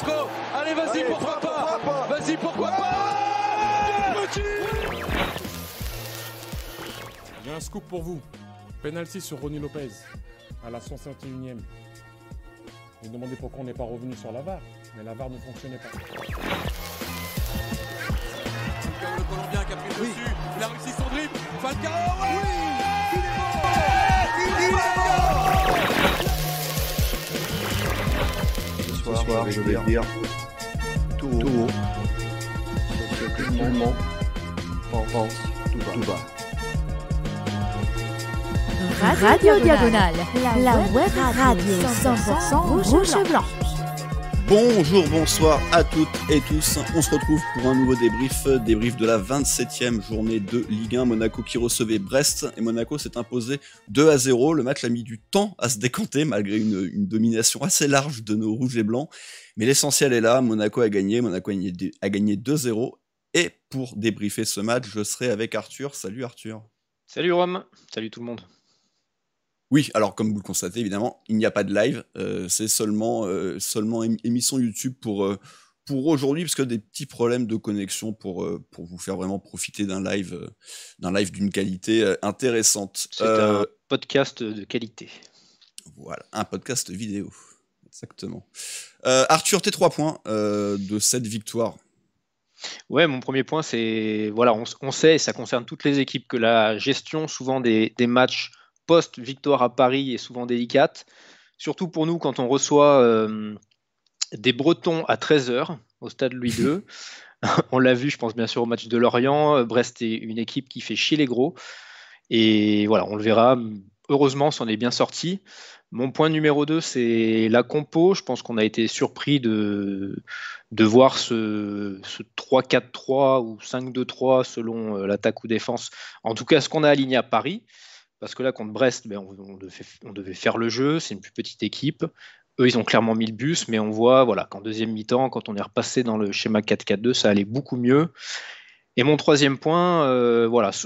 Isco. Allez, vas-y, pourquoi pas. Vas-y, pourquoi pas. J'ai un scoop pour vous. Penalty sur Ronny Lopez à la 151e. Vous vous demandez pourquoi on n'est pas revenu sur la VAR, mais la VAR ne fonctionnait pas. Falcao, le Colombien qui a pris le dessus. Il a réussi son dribble. Falcao, Ce soir, je vais dire tout haut ce que tout le monde pense tout bas. Radio Diagonale, la web radio 100% rouge et blanc. Bonjour, bonsoir à toutes et tous. On se retrouve pour un nouveau débrief de la 27e journée de Ligue 1. Monaco qui recevait Brest et Monaco s'est imposé 2-0. Le match a mis du temps à se décanter malgré une domination assez large de nos rouges et blancs. Mais l'essentiel est là, Monaco a gagné 2-0. Et pour débriefer ce match, je serai avec Arthur. Salut Arthur. Salut Rome, salut tout le monde. Oui, alors comme vous le constatez, évidemment, il n'y a pas de live, c'est seulement émission YouTube pour aujourd'hui, parce que des petits problèmes de connexion pour vous faire vraiment profiter d'un live d'une qualité intéressante. C'est un podcast de qualité. Voilà, un podcast vidéo, exactement. Arthur, tes 3 points de cette victoire. Ouais, mon premier point, c'est, voilà, on sait, et ça concerne toutes les équipes, que la gestion souvent des matchs post-victoire à Paris est souvent délicate, surtout pour nous quand on reçoit des Bretons à 13h au stade Louis II. On l'a vu, je pense bien sûr au match de Lorient. Brest est une équipe qui fait chier les gros. Et voilà, on le verra. Heureusement, s'en est bien sorti. Mon point numéro 2, c'est la compo. Je pense qu'on a été surpris de voir ce 3-4-3 ou 5-2-3 selon l'attaque ou défense. En tout cas, ce qu'on a aligné à Paris. Parce que là, contre Brest, on devait faire le jeu, c'est une plus petite équipe. Eux, ils ont clairement mis le bus, mais on voit qu'en deuxième mi-temps, quand on est repassé dans le schéma 4-4-2, ça allait beaucoup mieux. Et mon troisième point,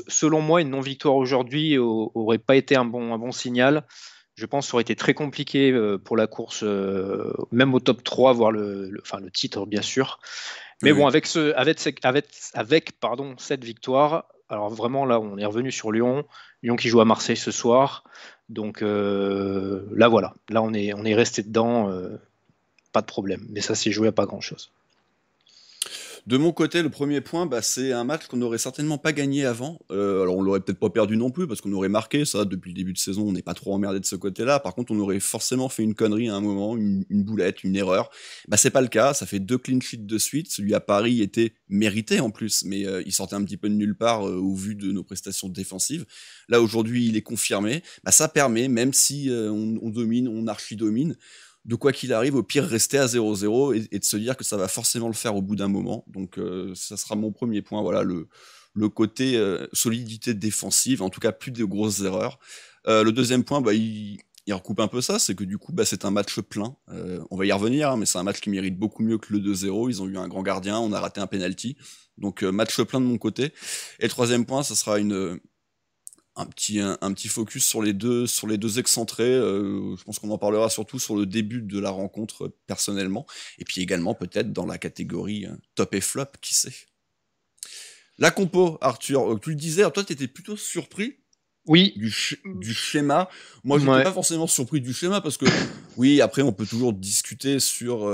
selon moi, une non-victoire aujourd'hui aurait pas été un bon signal. Je pense que ça aurait été très compliqué pour la course, même au top 3, voire le titre, bien sûr. Mais bon, avec cette victoire, alors vraiment, là, on est revenu sur Lyon qui joue à Marseille ce soir. Donc là, voilà. Là, on est resté dedans. Pas de problème. Mais ça s'est joué à pas grand-chose. De mon côté, le premier point, c'est un match qu'on n'aurait certainement pas gagné avant. Alors on l'aurait peut-être pas perdu non plus, parce qu'on aurait marqué ça depuis le début de saison, on n'est pas trop emmerdé de ce côté-là. Par contre, on aurait forcément fait une connerie à un moment, une boulette, une erreur. C'est pas le cas, ça fait 2 clean sheets de suite. Celui à Paris était mérité en plus, mais il sortait un petit peu de nulle part au vu de nos prestations défensives. Là, aujourd'hui, il est confirmé. Ça permet, même si on domine, on archi-domine, de quoi qu'il arrive, au pire, rester à 0-0 et de se dire que ça va forcément le faire au bout d'un moment. Donc, ça sera mon premier point. Voilà, le côté solidité défensive, en tout cas, plus de grosses erreurs. Le deuxième point, il recoupe un peu ça, c'est que du coup, c'est un match plein. On va y revenir, mais c'est un match qui mérite beaucoup mieux que le 2-0. Ils ont eu un grand gardien, on a raté un penalty. Donc, match plein de mon côté. Et le troisième point, ça sera un petit focus sur les deux excentrés. Je pense qu'on en parlera surtout sur le début de la rencontre personnellement, et puis également peut-être dans la catégorie top et flop, qui sait. La compo, Arthur, tu le disais, alors toi t'étais plutôt surpris. Oui. Du schéma. Moi, je n'étais pas forcément surpris du schéma parce que, oui, après, on peut toujours discuter sur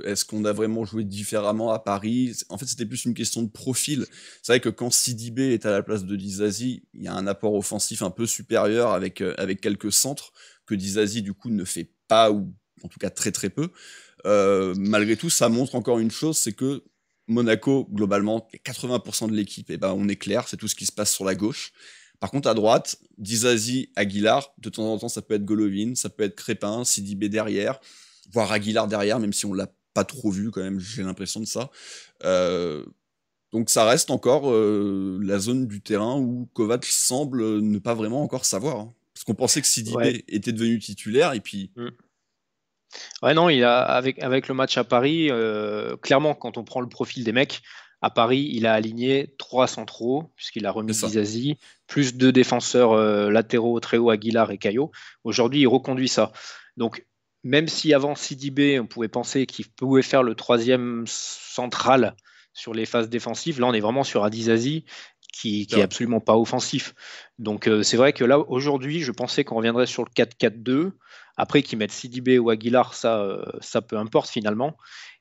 est-ce qu'on a vraiment joué différemment à Paris. En fait, c'était plus une question de profil. C'est vrai que quand Sidibé est à la place de Disasi, il y a un apport offensif un peu supérieur avec quelques centres que Disasi, du coup, ne fait pas, ou en tout cas très très peu. Malgré tout, ça montre encore une chose, c'est que Monaco, globalement, 80% de l'équipe, on est clair, c'est tout ce qui se passe sur la gauche. Par contre, à droite, Disasi, Aguilar, de temps en temps, ça peut être Golovin, ça peut être Crépin, Sidibé derrière, voire Aguilar derrière, même si on l'a pas trop vu quand même, j'ai l'impression de ça. Donc ça reste encore la zone du terrain où Kovac semble ne pas vraiment encore savoir. Hein. Parce qu'on pensait que Sidibé était devenu titulaire, et puis... Ouais, non, avec le match à Paris, clairement, quand on prend le profil des mecs, à Paris, il a aligné 3 centraux, puisqu'il a remis Disasi, plus 2 défenseurs latéraux très hauts, Aguilar et Caillot. Aujourd'hui, il reconduit ça. Donc, même si avant Sidibé, on pouvait penser qu'il pouvait faire le troisième central sur les phases défensives, là on est vraiment sur Adizazi qui est absolument pas offensif. Donc c'est vrai que là, aujourd'hui, je pensais qu'on reviendrait sur le 4-4-2. Après, qu'ils mettent Sidibé ou Aguilar, ça peu importe finalement.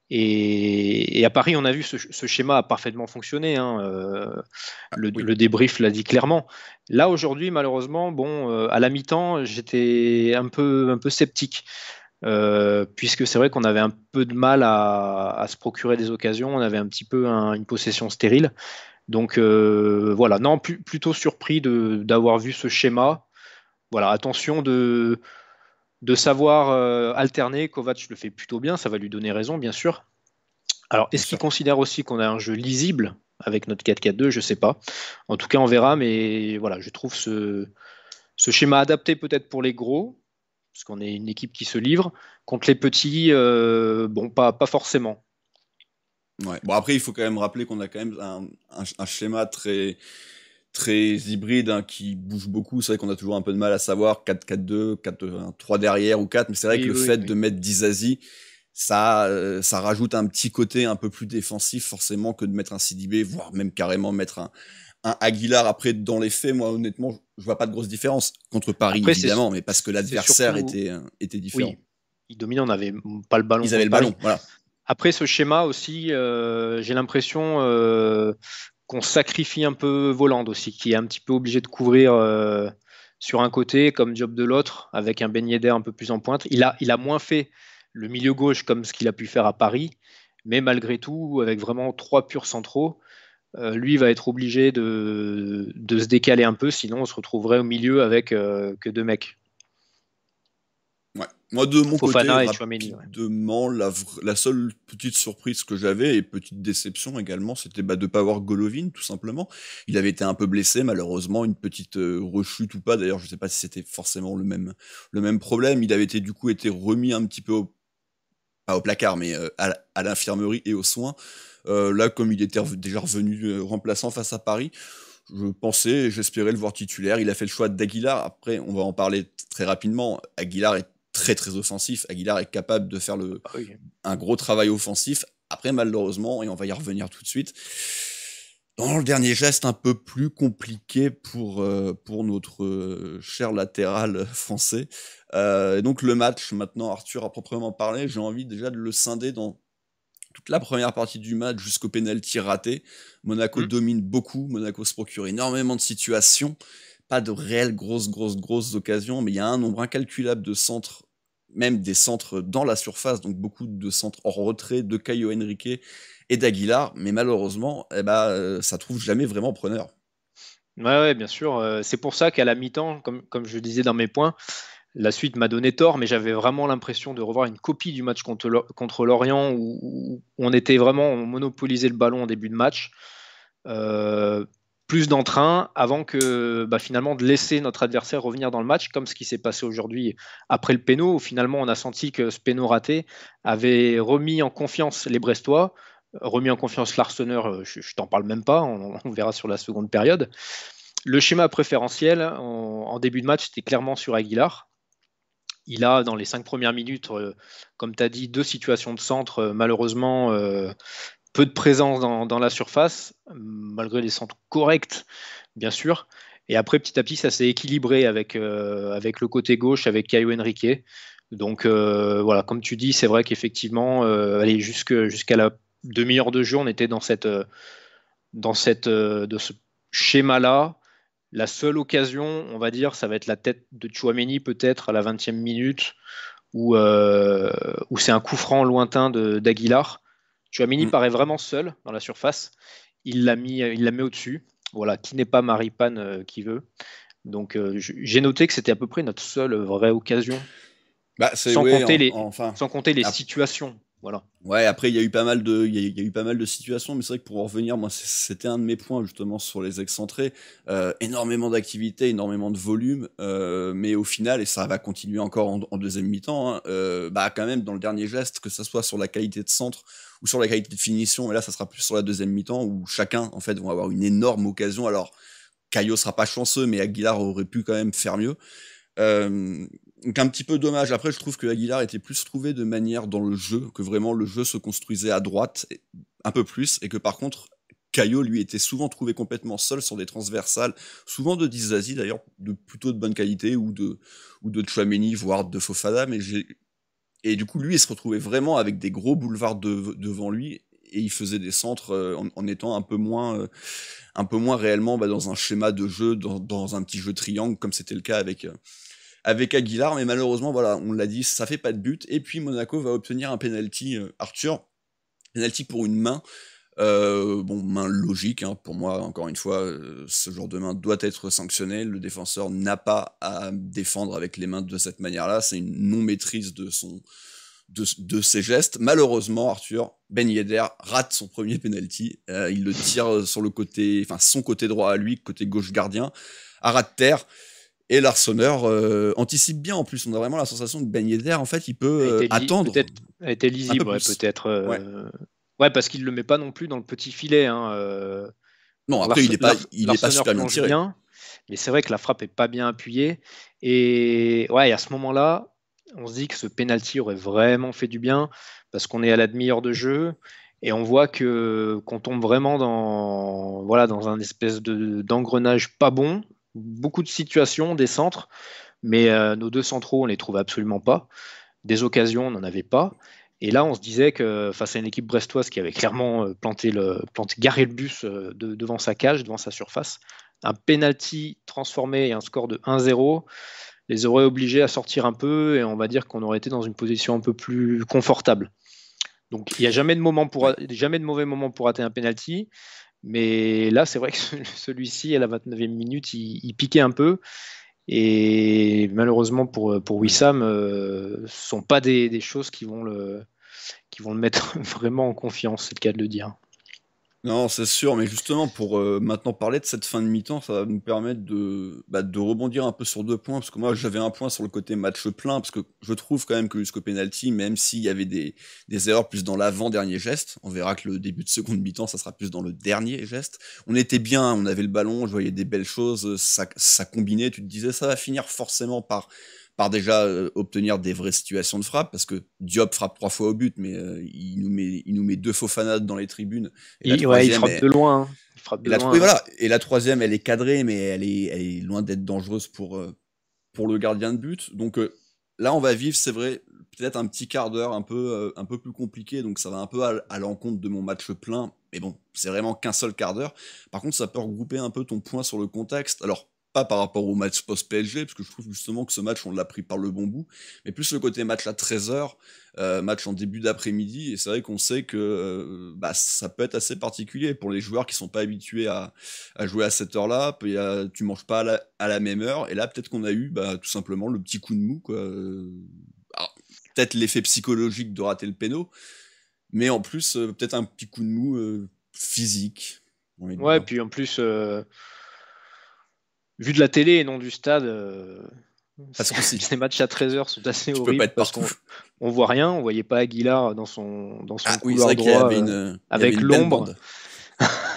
Et à Paris, on a vu ce schéma a parfaitement fonctionné. Le débrief l'a dit clairement. Là, aujourd'hui, malheureusement, à la mi-temps, j'étais un peu sceptique. Puisque c'est vrai qu'on avait un peu de mal à se procurer des occasions. On avait un petit peu une possession stérile. Donc voilà, non, plutôt surpris d'avoir vu ce schéma. Voilà, attention de savoir alterner. Kovac le fait plutôt bien, ça va lui donner raison, bien sûr. Alors, est-ce qu'il considère aussi qu'on a un jeu lisible avec notre 4-4-2? Je ne sais pas. En tout cas, on verra, mais voilà, je trouve ce schéma adapté peut-être pour les gros, parce qu'on est une équipe qui se livre. Contre les petits, pas forcément. Ouais. Bon, après, il faut quand même rappeler qu'on a quand même un schéma très, très hybride qui bouge beaucoup. C'est vrai qu'on a toujours un peu de mal à savoir 4-4-2, 4-3 derrière ou 4, mais c'est vrai que le fait de mettre Dizazi, ça rajoute un petit côté un peu plus défensif forcément que de mettre un Sidibé, voire même carrément mettre un Aguilar. Après, dans les faits, moi honnêtement, je vois pas de grosse différence contre Paris, après, évidemment, mais parce que l'adversaire était différent. Oui, ils dominaient, on n'avait pas le ballon. Ils avaient le ballon, voilà. Après, ce schéma aussi, j'ai l'impression qu'on sacrifie un peu Voland aussi, qui est un petit peu obligé de couvrir sur un côté comme Diop de l'autre, avec un Ben Yedder un peu plus en pointe. Il a moins fait le milieu gauche comme ce qu'il a pu faire à Paris, mais malgré tout, avec vraiment 3 purs centraux, lui va être obligé de se décaler un peu, sinon on se retrouverait au milieu avec que 2 mecs. Ouais. Moi, de mon Fofana côté, rapidement, la seule petite surprise que j'avais, et petite déception également, c'était de ne pas avoir Golovin, tout simplement. Il avait été un peu blessé, malheureusement, une petite rechute ou pas. D'ailleurs, je ne sais pas si c'était forcément le même problème. Il avait été remis un petit peu pas au placard, mais à l'infirmerie et aux soins. Là, comme il était déjà revenu remplaçant face à Paris, j'espérais le voir titulaire. Il a fait le choix d'Aguilar. Après, on va en parler très rapidement. Aguilar est très très offensif. Aguilar est capable de faire un gros travail offensif. Après, malheureusement, et on va y revenir tout de suite, dans le dernier geste un peu plus compliqué pour notre cher latéral français. Donc le match, maintenant, Arthur a proprement parlé, j'ai envie déjà de le scinder dans toute la première partie du match jusqu'au pénalty raté. Monaco domine beaucoup, Monaco se procure énormément de situations, pas de réelles grosses occasions, mais il y a un nombre incalculable de centres, même des centres dans la surface, donc beaucoup de centres hors retrait de Caio Henrique et d'Aguilar, mais malheureusement, ça trouve jamais vraiment preneur. Ouais, bien sûr. C'est pour ça qu'à la mi-temps, comme je disais dans mes points, la suite m'a donné tort, mais j'avais vraiment l'impression de revoir une copie du match contre Lorient où on monopolisait le ballon en début de match. Plus d'entrain avant que finalement de laisser notre adversaire revenir dans le match, comme ce qui s'est passé aujourd'hui après le péno, où finalement on a senti que ce péno raté avait remis en confiance les Brestois, remis en confiance l'Arseneur, je t'en parle même pas, on verra sur la seconde période. Le schéma préférentiel en début de match, c'était clairement sur Aguilar. Il a, dans les 5 premières minutes, comme tu as dit, 2 situations de centre, malheureusement, peu de présence dans la surface, malgré les centres corrects, bien sûr. Et après, petit à petit, ça s'est équilibré avec le côté gauche, avec Caio Henrique. Donc, voilà, comme tu dis, c'est vrai qu'effectivement, jusqu'à la demi-heure de jeu, on était dans ce schéma-là. La seule occasion, on va dire, ça va être la tête de Tchouaméni peut-être à la 20e minute où c'est un coup franc lointain d'Aguilar. Tchouaméni paraît vraiment seul dans la surface. Il la met au-dessus. Voilà, qui n'est pas Maripane qui veut. Donc j'ai noté que c'était à peu près notre seule vraie occasion. Sans compter les situations. Voilà. Ouais, après il y a eu pas mal de situations, mais c'est vrai que pour en revenir, moi c'était un de mes points justement sur les excentrés, énormément d'activité, énormément de volume, mais au final, et ça va continuer encore en deuxième mi-temps, quand même dans le dernier geste, que ça soit sur la qualité de centre ou sur la qualité de finition, et là ça sera plus sur la deuxième mi-temps où chacun en fait vont avoir une énorme occasion. Alors Caio sera pas chanceux, mais Aguilar aurait pu quand même faire mieux. Donc un petit peu dommage. Après, je trouve que Aguilar était plus trouvé de manière dans le jeu, que vraiment le jeu se construisait à droite un peu plus, et que par contre, Caio, lui, était souvent trouvé complètement seul sur des transversales, souvent de Disasi d'ailleurs, de plutôt de bonne qualité, ou de Tchouaméni, voire de Fofana, et du coup, lui, il se retrouvait vraiment avec des gros boulevards devant lui, et il faisait des centres en étant un peu moins réellement dans un schéma de jeu, dans un petit jeu triangle, comme c'était le cas avec Aguilar, mais malheureusement, voilà, on l'a dit, ça fait pas de but, et puis Monaco va obtenir un penalty, Arthur, penalty pour une main, main logique, hein, pour moi, encore une fois, ce genre de main doit être sanctionné, le défenseur n'a pas à défendre avec les mains de cette manière-là, c'est une non-maîtrise de ses gestes. Malheureusement, Arthur, Ben Yedder rate son premier penalty, il le tire sur son côté droit à lui, côté gauche gardien, à ras de terre. Et l'Arseneur anticipe bien en plus. On a vraiment la sensation que Ben Yedder, en fait, il peut attendre. Peut-être a été lisible, peut-être. Ouais, parce qu'il le met pas non plus dans le petit filet. Hein, Non, après, il est pas super bien tiré. Bien, mais c'est vrai que la frappe est pas bien appuyée. Et ouais, à ce moment-là, on se dit que ce penalty aurait vraiment fait du bien parce qu'on est à la demi-heure de jeu et on voit qu'on tombe vraiment dans un espèce d'engrenage pas bon. Beaucoup de situations, des centres, mais nos deux centraux, on les trouve absolument pas. Des occasions, on n'en avait pas. Et là, on se disait que face à une équipe brestoise qui avait clairement garé le bus devant sa cage, devant sa surface, un penalty transformé et un score de 1-0 les aurait obligés à sortir un peu et on va dire qu'on aurait été dans une position un peu plus confortable. Donc, il n'y a jamais de mauvais moment pour rater un penalty. Mais là, c'est vrai que celui-ci, à la 29e minute, il piquait un peu. Et malheureusement pour Wissam, ce ne sont pas des choses qui vont le mettre vraiment en confiance, c'est le cas de le dire. Non, c'est sûr, mais justement, pour maintenant parler de cette fin de mi-temps, ça va nous permettre de rebondir un peu sur 2 points, parce que moi, j'avais un point sur le côté match plein, parce que je trouve quand même que jusqu'au penalty, même s'il y avait des erreurs plus dans l'avant-dernier geste, on verra que le début de seconde mi-temps, ça sera plus dans le dernier geste, on était bien, on avait le ballon, je voyais des belles choses, ça combinait, tu te disais, ça va finir forcément par déjà obtenir des vraies situations de frappe, parce que Diop frappe 3 fois au but, mais il nous met 2 Fofana dans les tribunes. Et il frappe de loin. Hein. Il frappe de loin. Oui, voilà. Et la troisième, elle est cadrée, mais elle est loin d'être dangereuse pour le gardien de but. Donc là, on va vivre, c'est vrai, peut-être un petit quart d'heure un peu plus compliqué, donc ça va un peu à l'encontre de mon match plein, mais bon, c'est vraiment qu'un seul quart d'heure. Par contre, ça peut regrouper un peu ton point sur le contexte. Alors, pas par rapport au match post-PSG, parce que je trouve justement que ce match, on l'a pris par le bon bout, mais plus le côté match à 13h, match en début d'après-midi, et c'est vrai qu'on sait que ça peut être assez particulier pour les joueurs qui sont pas habitués à jouer à cette heure-là, tu manges pas à la même heure, et là, peut-être qu'on a eu tout simplement le petit coup de mou, quoi. Alors, peut-être l'effet psychologique de rater le péno, mais en plus, peut-être un petit coup de mou physique. Ouais, puis en plus... Vu de la télé et non du stade, ces matchs à 13h sont assez horribles parce qu'on voit rien, on voyait pas Aguilar dans son couloir droit avec l'ombre.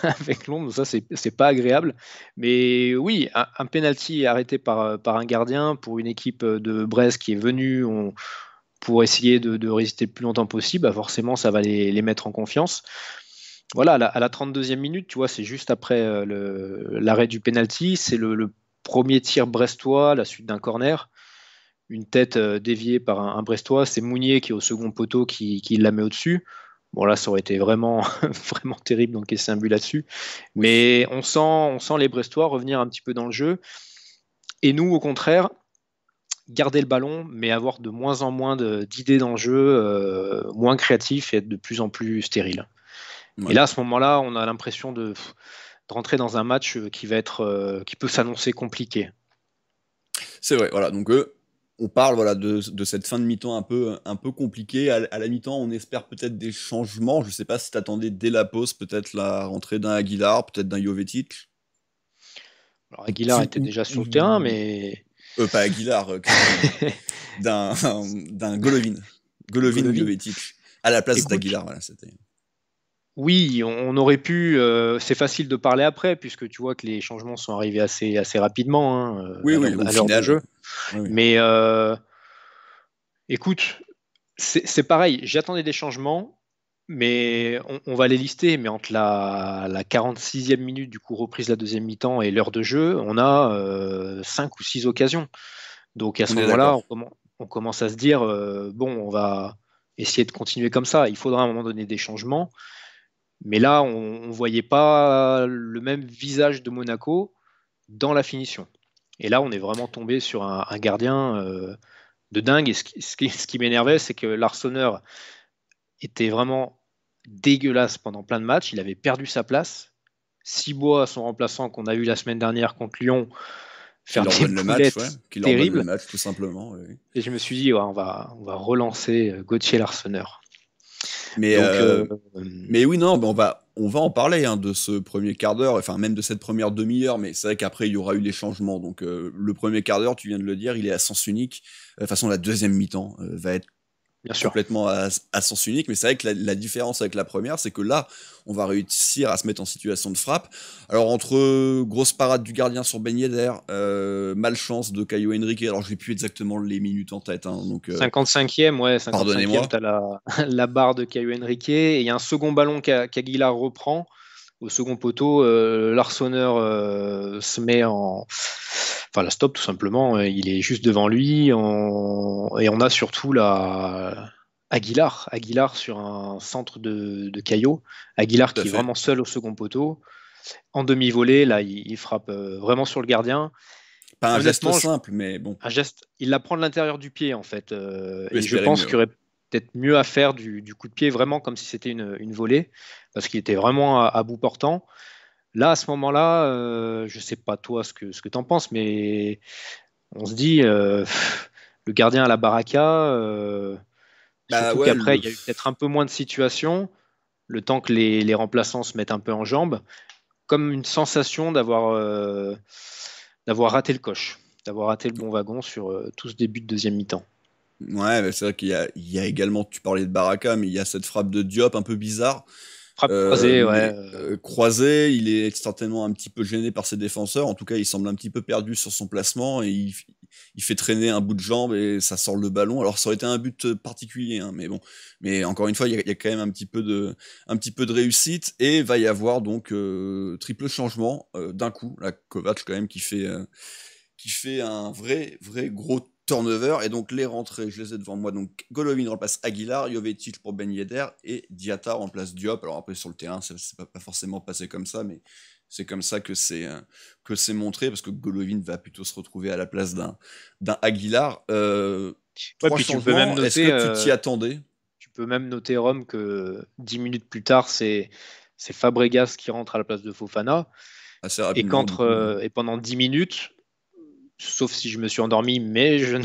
Avec l'ombre, ça c'est pas agréable. Mais oui, un penalty arrêté par un gardien pour une équipe de Brest qui est venue pour essayer de résister le plus longtemps possible, forcément ça va les mettre en confiance. Voilà, à la 32e minute, tu vois, c'est juste après l'arrêt du penalty, c'est le premier tir brestois, la suite d'un corner, une tête déviée par un brestois, c'est Mounier qui est au second poteau qui la met au-dessus. Bon là, ça aurait été vraiment, vraiment terrible d'encaisser un but là-dessus, mais on sent les Brestois revenir un petit peu dans le jeu, et nous, au contraire, garder le ballon, mais avoir de moins en moins d'idées dans le jeu, moins créatif et être de plus en plus stérile. Ouais. Et là, à ce moment-là, on a l'impression de rentrer dans un match qui peut s'annoncer compliqué. C'est vrai, voilà. Donc, on parle de cette fin de mi-temps un peu compliquée. À la mi-temps, on espère peut-être des changements. Je ne sais pas si tu attendais dès la pause peut-être la rentrée d'un Aguilar, peut-être d'un Jovetic. Alors, Aguilar était déjà sur le terrain, mais... Pas Aguilar, d'un Golovin. Golovin Jovetic. À la place d'Aguilar, voilà, c'était... Oui, on aurait pu. C'est facile de parler après, puisque tu vois que les changements sont arrivés assez rapidement. Oui, à l'heure du jeu. Oui. Mais Écoute, c'est pareil, j'attendais des changements, mais on va les lister, mais entre la 46e minute, du coup reprise la deuxième mi-temps, et l'heure de jeu, on a 5 ou 6 occasions. Donc à ce On est moment-là, d'accord. on commence à se dire, bon, on va essayer de continuer comme ça. Il faudra à un moment donné des changements. Mais là, on ne voyait pas le même visage de Monaco dans la finition. Et là, on est vraiment tombé sur un gardien de dingue. Et ce qui m'énervait, c'est que l'Arseneur était vraiment dégueulasse pendant plein de matchs. Il avait perdu sa place. Cibois, son remplaçant qu'on a eu la semaine dernière contre Lyon, Qui faire leur des donne le match, ouais. boulettes Qui leur donne le terribles. match, tout simplement. Oui. Et je me suis dit, ouais, on va relancer Gauthier l'Arseneur. Mais, Donc, mais oui, non, on va en parler hein, de ce premier quart d'heure, enfin même de cette première demi-heure, mais c'est vrai qu'après il y aura eu les changements. Donc le premier quart d'heure, tu viens de le dire, il est à sens unique. De toute façon, la deuxième mi-temps va être bien sûr. complètement à sens unique, mais c'est vrai que la différence avec la première, c'est que là, on va réussir à se mettre en situation de frappe. Alors entre grosse parade du gardien sur Ben Yedder, malchance de Caio Henrique, alors j'ai plus exactement les minutes en tête, hein, donc 55e, ouais, 55e, pardonnez-moi. tu as la barre de Caio Henrique, et il y a un second ballon qu'Aguilar reprend. Au second poteau, l'Arseneur se met en... Enfin, la stop tout simplement, il est juste devant lui, et on a surtout Aguilar sur un centre de Caio. Aguilar Tout à qui est fait. vraiment seul au second poteau. En demi-volée, là, il frappe vraiment sur le gardien. Pas un geste Honnêtement, simple, mais bon. un geste, il la prend de l'intérieur du pied en fait. Et je Espérer pense mieux. qu'il y aurait peut-être mieux à faire du coup de pied, vraiment comme si c'était une volée, parce qu'il était vraiment à bout portant. Là, à ce moment-là, je sais pas toi ce que tu en penses, mais on se dit, le gardien à la baraka, Bah surtout ouais, qu'après, il y a eu peut-être un peu moins de situations, le temps que les remplaçants se mettent un peu en jambes, comme une sensation d'avoir raté le coche, d'avoir raté le bon wagon sur tout ce début de deuxième mi-temps. Ouais, mais c'est vrai il y a également, tu parlais de Baraka, mais il y a cette frappe de Diop un peu bizarre. Frappe croisée, ouais. Mais croisé, il est certainement un petit peu gêné par ses défenseurs. En tout cas, il semble un petit peu perdu sur son placement et il fait traîner un bout de jambe et ça sort le ballon. Alors, ça aurait été un but particulier, hein, mais bon. Mais encore une fois, il y a quand même un petit peu de réussite et va y avoir donc triple changement d'un coup. La Kovac quand même qui fait un vrai gros turnover, et donc les rentrées, je les ai devant moi, donc Golovin remplace Aguilar, Jovetic pour Ben Yedder, et Diatta remplace Diop. Alors après sur le terrain, c'est pas forcément passé comme ça, mais c'est comme ça que c'est montré, parce que Golovin va plutôt se retrouver à la place d'un Aguilar. Ouais, Trois puis tu peux même changements, est-ce noter, que tu t'y attendais? tu peux même noter Rome que 10 minutes plus tard, c'est Fabregas qui rentre à la place de Fofana. Assez Et, rapidement, du coup. et pendant 10 minutes, sauf si je me suis endormi, mais je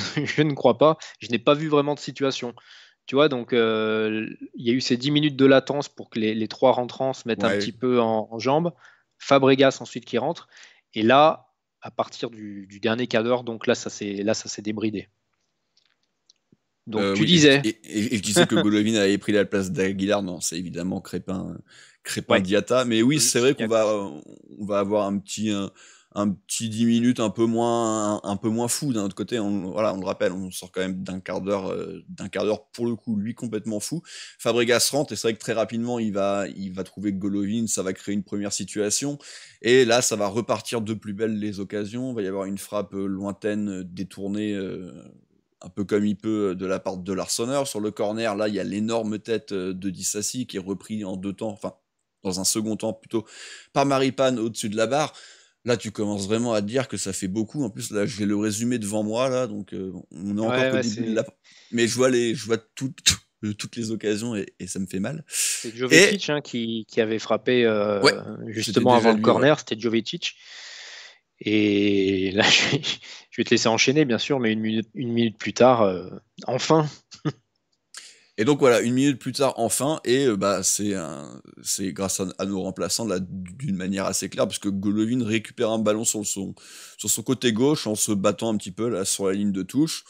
ne crois pas, je n'ai pas vu vraiment de situation. Tu vois, donc il y a eu ces 10 minutes de latence pour que les trois rentrants se mettent un Ouais. petit peu en jambes. Fabregas ensuite qui rentre. Et là, à partir du dernier quart d'heure, donc là, ça s'est débridé. Donc tu Oui, disais. et je disais que Golovin avait pris la place d'Aguilar. Non, c'est évidemment Crépin Ouais. Diatta. Mais oui, c'est vrai Logique, on va avoir un petit 10 minutes un peu moins fou. D'un autre côté, on le rappelle, on sort quand même d'un quart d'heure pour le coup, lui complètement fou. Fabregas rentre, et c'est vrai que très rapidement, il va trouver Golovin, ça va créer une première situation. Et là, ça va repartir de plus belle les occasions. Il va y avoir une frappe lointaine, détournée, un peu comme il peut de la part de l'Arseneur. Sur le corner, là, il y a l'énorme tête de Dissassi qui est repris en deux temps, enfin, dans un second temps plutôt, par Maripane au-dessus de la barre. Là, tu commences vraiment à te dire que ça fait beaucoup. En plus, là, j'ai le résumé devant moi, là, donc on est encore qu'au début de la... Mais je vois toutes les occasions et ça me fait mal. C'est Jovetic qui avait frappé justement avant le corner, ouais. C'était Jovetic. Et là, je vais te laisser enchaîner, bien sûr, mais une minute plus tard, enfin. Et donc voilà, une minute plus tard, enfin, et c'est grâce à nos remplaçants, là, d'une manière assez claire, parce que Golovin récupère un ballon sur son côté gauche en se battant un petit peu là sur la ligne de touche.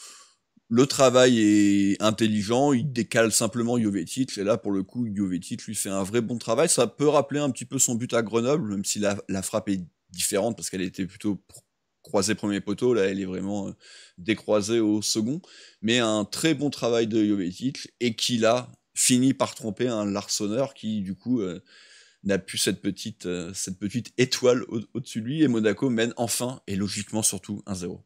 Le travail est intelligent, il décale simplement Jovetic, et là, pour le coup, Jovetic lui fait un vrai bon travail. Ça peut rappeler un petit peu son but à Grenoble, même si la frappe est différente, parce qu'elle était plutôt croisé premier poteau, là elle est vraiment décroisée au second, mais un très bon travail de Jovetic et qui là finit par tromper un Larsonneur qui du coup n'a plus cette petite étoile au-dessus de lui, et Monaco mène enfin et logiquement surtout 1-0.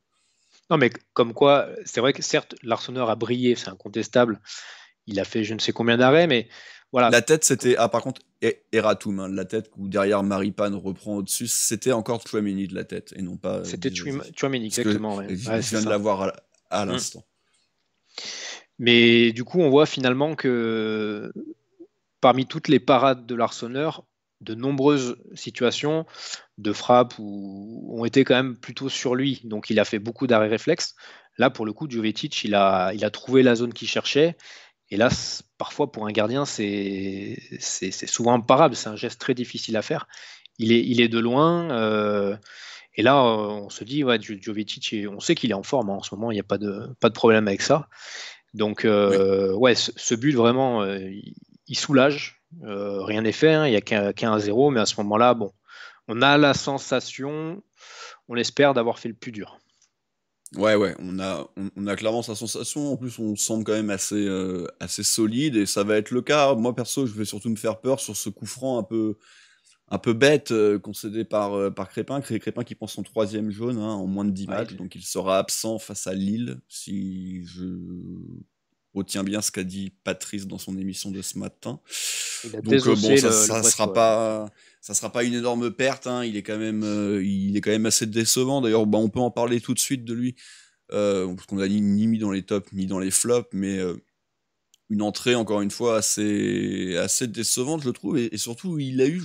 Non, mais comme quoi, c'est vrai que certes, Larsonneur a brillé, c'est incontestable. Il a fait je ne sais combien d'arrêts, mais voilà. La tête, c'était... Ah, par contre, Eratum, hein, la tête où derrière Maripane reprend au-dessus, c'était encore Tchouaméni de la tête, et non pas... C'était Tchouaméni, exactement. Ouais. Je viens de l'avoir à l'instant. Mais du coup, on voit finalement que parmi toutes les parades de Larsonneur, de nombreuses situations de frappe ont été quand même plutôt sur lui. Donc il a fait beaucoup d'arrêts réflexes. Là, pour le coup, Jovetic, il a trouvé la zone qu'il cherchait. Et là, parfois, pour un gardien, c'est souvent imparable. C'est un geste très difficile à faire. Il est de loin. Et là, on se dit, ouais, Jovetic, on sait qu'il est en forme. Hein. En ce moment, il n'y a pas de problème avec ça. Donc, ouais, ce but, vraiment, il soulage. Rien n'est fait. Hein. Il n'y a qu'un 1-0. Mais à ce moment-là, bon, on a la sensation, on espère, d'avoir fait le plus dur. Ouais, on a clairement sa sensation. En plus, on semble quand même assez solide, et ça va être le cas. Moi, perso, je vais surtout me faire peur sur ce coup franc un peu bête concédé par Crépin. Crépin qui prend son 3e jaune en moins de 10 matchs, donc il sera absent face à Lille, si je retiens bien ce qu'a dit Patrice dans son émission de ce matin. Donc bon, ça sera pas une énorme perte, hein. Il est quand même assez décevant. D'ailleurs, on peut en parler tout de suite de lui, parce qu'on l'a ni mis dans les tops ni dans les flops, mais une entrée encore une fois assez décevante, je trouve, et surtout il a eu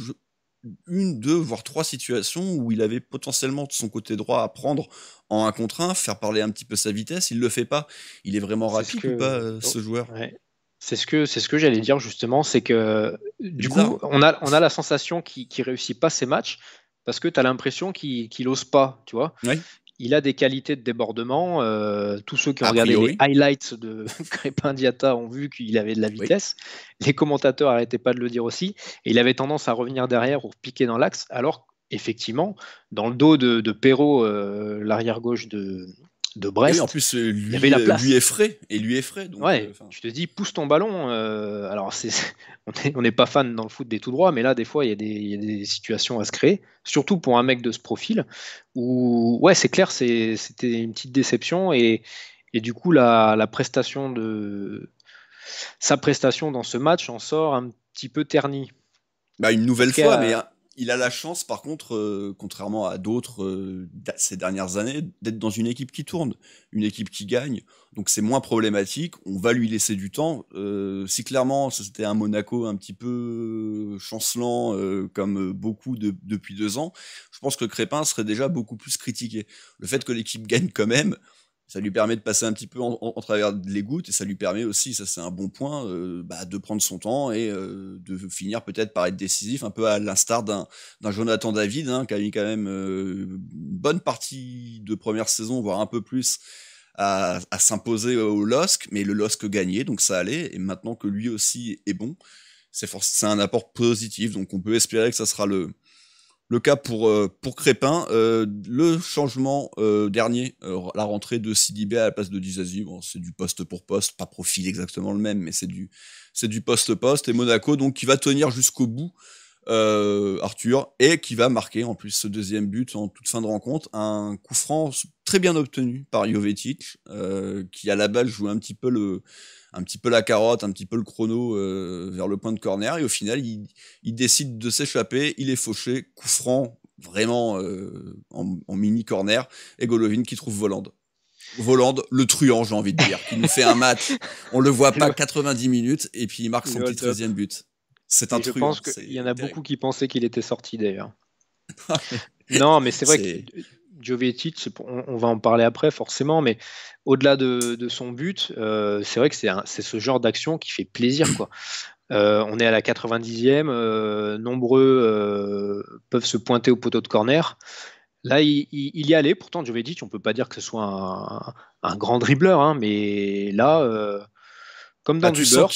1, 2, voire 3 situations où il avait potentiellement de son côté droit à prendre en 1 contre 1, faire parler un petit peu sa vitesse. Il le fait pas. Il est vraiment rapide ou pas, ce joueur? Ouais. C'est ce que j'allais dire justement, c'est que du coup, on a la sensation qu'il réussit pas ses matchs parce que tu as l'impression qu'il ose pas, tu vois. Ouais. Il a des qualités de débordement. Tous ceux qui ont regardé les highlights de Crépin Diatta ont vu qu'il avait de la vitesse. Oui. Les commentateurs n'arrêtaient pas de le dire aussi. Et il avait tendance à revenir derrière ou piquer dans l'axe. Alors, effectivement, dans le dos de Perrault, l'arrière-gauche de Brest, oui, en plus, il y avait la place. Lui est frais. Donc, ouais, tu te dis, pousse ton ballon. Alors, on n'est pas fan dans le foot des tout droits, mais là, des fois, il y a des situations à se créer, surtout pour un mec de ce profil, où, ouais, c'est clair, c'était une petite déception, et du coup, sa prestation dans ce match en sort un petit peu ternie. Bah, une nouvelle fois, mais il a la chance, par contre, contrairement à d'autres ces dernières années, d'être dans une équipe qui tourne, une équipe qui gagne. Donc c'est moins problématique. On va lui laisser du temps. Si clairement c'était un Monaco un petit peu chancelant, comme beaucoup depuis 2 ans, je pense que Crépin serait déjà beaucoup plus critiqué. Le fait que l'équipe gagne quand même, ça lui permet de passer un petit peu en travers les gouttes, et ça lui permet aussi, ça c'est un bon point, de prendre son temps et de finir peut-être par être décisif, un peu à l'instar d'un Jonathan David, hein, qui a mis quand même une bonne partie de première saison, voire un peu plus, à s'imposer au LOSC, mais le LOSC gagnait, donc ça allait, et maintenant que lui aussi est bon, c'est un apport positif, donc on peut espérer que ça sera le cas pour Crépin. Le changement dernier, la rentrée de Sidibé à la place de Dizazi, bon, c'est du poste pour poste, pas profil exactement le même, mais c'est du poste-poste, et Monaco donc qui va tenir jusqu'au bout, Arthur, et qui va marquer en plus ce 2e but en toute fin de rencontre, un coup franc très bien obtenu par Jovetic, qui à la balle joue un petit peu la carotte, un petit peu le chrono vers le point de corner, et au final il décide de s'échapper, il est fauché, coup franc vraiment en mini corner, et Golovin qui trouve Voland, le truand, j'ai envie de dire, qui nous fait un match, on le voit pas 90 minutes, et puis il marque son petit 13e but. C'est un truand. Je pense qu'il y en a beaucoup qui pensaient qu'il était sorti d'ailleurs. Non, mais c'est vrai que Jovetic, on va en parler après forcément, mais au-delà de son but, c'est vrai que c'est ce genre d'action qui fait plaisir, quoi. On est à la 90e, nombreux peuvent se pointer au poteau de corner. Là, il y allait. Pourtant, Jovetic, on peut pas dire que ce soit un grand dribbleur, hein, mais là, comme dans du beurre,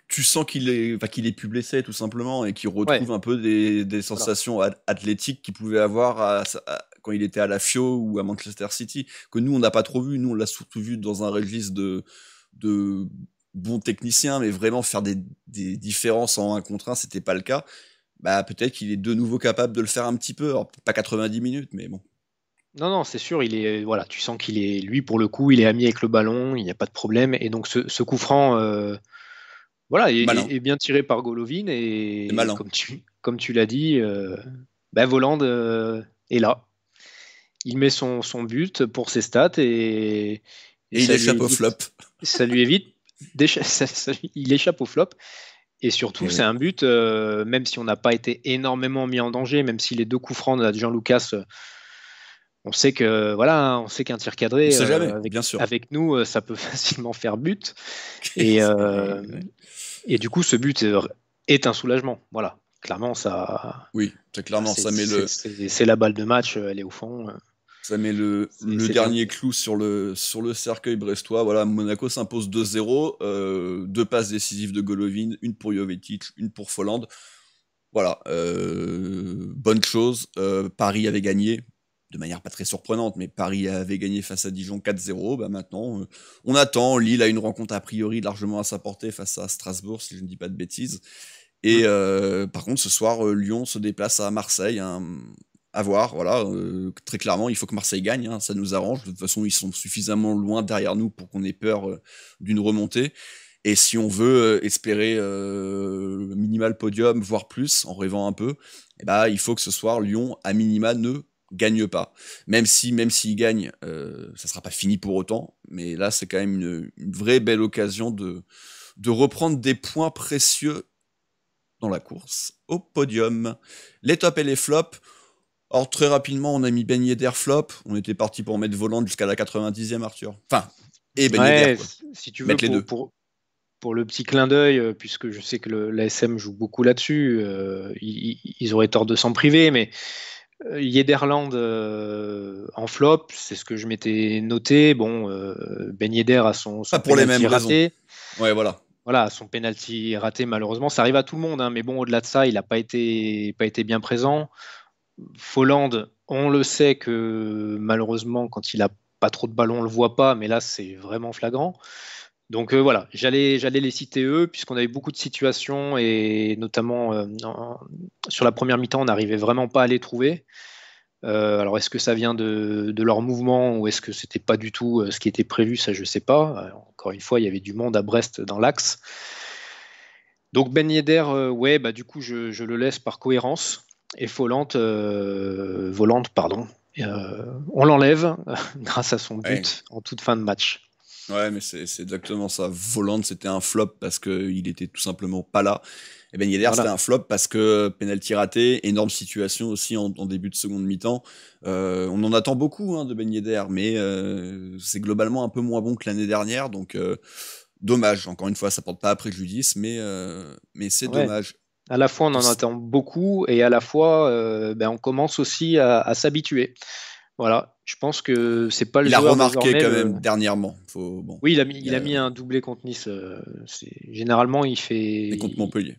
tu sens qu'il est plus blessé tout simplement, et qu'il retrouve un peu des sensations athlétiques qu'il pouvait avoir quand il était à la Fio ou à Manchester City, que nous, on n'a pas trop vu. Nous, on l'a surtout vu dans un registre de bons techniciens, mais vraiment faire des différences en 1 contre 1, c'était pas le cas. Bah, peut-être qu'il est de nouveau capable de le faire un petit peu. Alors, pas 90 minutes, mais bon. Non, c'est sûr, voilà, tu sens qu'il est, lui, pour le coup, il est ami avec le ballon, il n'y a pas de problème. Et donc, ce coup franc, voilà, est bien tiré par Golovin. Et comme tu l'as dit, Volland est là. Il met son but pour ses stats et il échappe au flop. Ça lui évite. Il échappe au flop. Et surtout, c'est un but, même si on n'a pas été énormément mis en danger, même si les 2 coups francs de Gianlucas, on sait qu'un tir cadré, avec nous, ça peut facilement faire but. Et du coup, ce but est un soulagement. Voilà, clairement, ça. Oui, très clairement, ça met c'est la balle de match, elle est au fond. Ça met le dernier clou sur le cercueil brestois. Voilà, Monaco s'impose 2-0. 2 passes décisives de Golovin, une pour Jovetic, une pour Folland. Voilà, bonne chose. Paris avait gagné, de manière pas très surprenante, mais Paris avait gagné face à Dijon 4-0. Bah maintenant, on attend. Lille a une rencontre a priori largement à sa portée face à Strasbourg, si je ne dis pas de bêtises. Et par contre, ce soir, Lyon se déplace à Marseille. À voir, voilà. Très clairement, il faut que Marseille gagne. Hein, ça nous arrange. De toute façon, ils sont suffisamment loin derrière nous pour qu'on ait peur d'une remontée. Et si on veut espérer minimal podium, voire plus, en rêvant un peu, il faut que ce soir, Lyon, à minima, ne gagne pas. Même s'il gagne, ça sera pas fini pour autant. Mais là, c'est quand même une vraie belle occasion de reprendre des points précieux dans la course au podium. Les tops et les flops. Alors, très rapidement, on a mis Ben Yedder flop. On était parti pour mettre Volland jusqu'à la 90e, Arthur. Enfin, et Ben Yedder. Si tu veux, pour le petit clin d'œil, puisque je sais que l'ASM joue beaucoup là-dessus, ils auraient tort de s'en priver, mais Yedderland en flop, c'est ce que je m'étais noté. Bon, Ben Yedder a son pas pour les mêmes raisons. Ouais, voilà. Voilà, son penalty raté, malheureusement. Ça arrive à tout le monde, hein, mais bon, au-delà de ça, il n'a pas été bien présent. Folland, on le sait que malheureusement, quand il n'a pas trop de ballon, on le voit pas, mais là, c'est vraiment flagrant. Donc voilà, j'allais les citer eux, puisqu'on avait beaucoup de situations, et notamment sur la première mi-temps, on n'arrivait vraiment pas à les trouver. Alors, est-ce que ça vient de leur mouvement, ou est-ce que c'était pas du tout ce qui était prévu? Ça, je sais pas. Encore une fois, il y avait du monde à Brest dans l'axe. Donc Ben Yedder, du coup, je le laisse par cohérence. Et Volland, on l'enlève grâce à son but en toute fin de match. Ouais, mais c'est exactement ça. Volland, c'était un flop parce qu'il était tout simplement pas là. Et Ben Yedder, c'était un flop parce que penalty raté, énorme situation aussi en début de seconde mi-temps. On en attend beaucoup de Ben Yedder, mais c'est globalement un peu moins bon que l'année dernière, donc dommage. Encore une fois, ça porte pas à préjudice, mais c'est dommage. À la fois, on en attend beaucoup, et à la fois, on commence aussi à s'habituer. Voilà, je pense que c'est pas le joueur. Il a remarqué quand même dernièrement. Oui, il a mis un doublé contre Nice. Généralement, il fait. Et contre Montpellier.